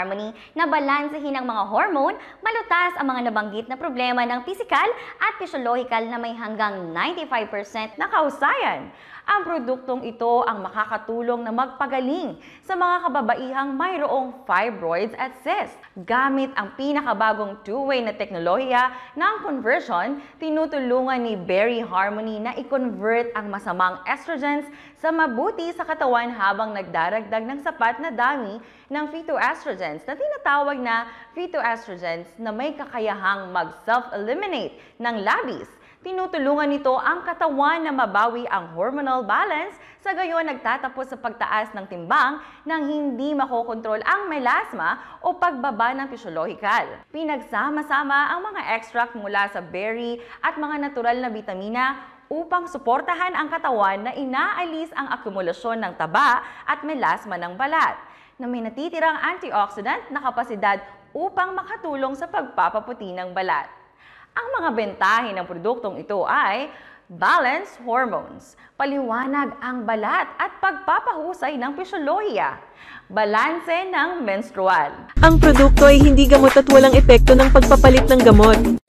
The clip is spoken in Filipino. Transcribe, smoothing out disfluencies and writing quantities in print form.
Harmony na balansehin ang mga hormone, malutas ang mga nabanggit na problema ng pisikal at physiological na may hanggang 95% na kausayan. Ang produktong ito ang makakatulong na magpagaling sa mga kababaihang mayroong fibroids at cysts. Gamit ang pinakabagong two-way na teknolohiya ng conversion, tinutulungan ni Berry Harmony na i-convert ang masamang estrogens sa mabuti sa katawan habang nagdaragdag ng sapat na dami ng phytoestrogens na tinatawag na phytoestrogens na may kakayahang mag-self-eliminate ng labis. Tinutulungan nito ang katawan na mabawi ang hormonal balance, sa gayon nagtatapos sa pagtaas ng timbang nang hindi makokontrol ang melasma o pagbaba ng physiological. Pinagsama-sama ang mga extract mula sa berry at mga natural na bitamina upang suportahan ang katawan na inaalis ang akumulasyon ng taba at melasma ng balat, na may natitirang antioxidant na kapasidad upang makatulong sa pagpapaputi ng balat. Ang mga bentahe ng produktong ito ay balanced hormones, paliwanag ang balat at pagpapahusay ng pisyolohiya, balanse ng menstrual. Ang produkto ay hindi gamot at walang epekto ng pagpapalit ng gamot.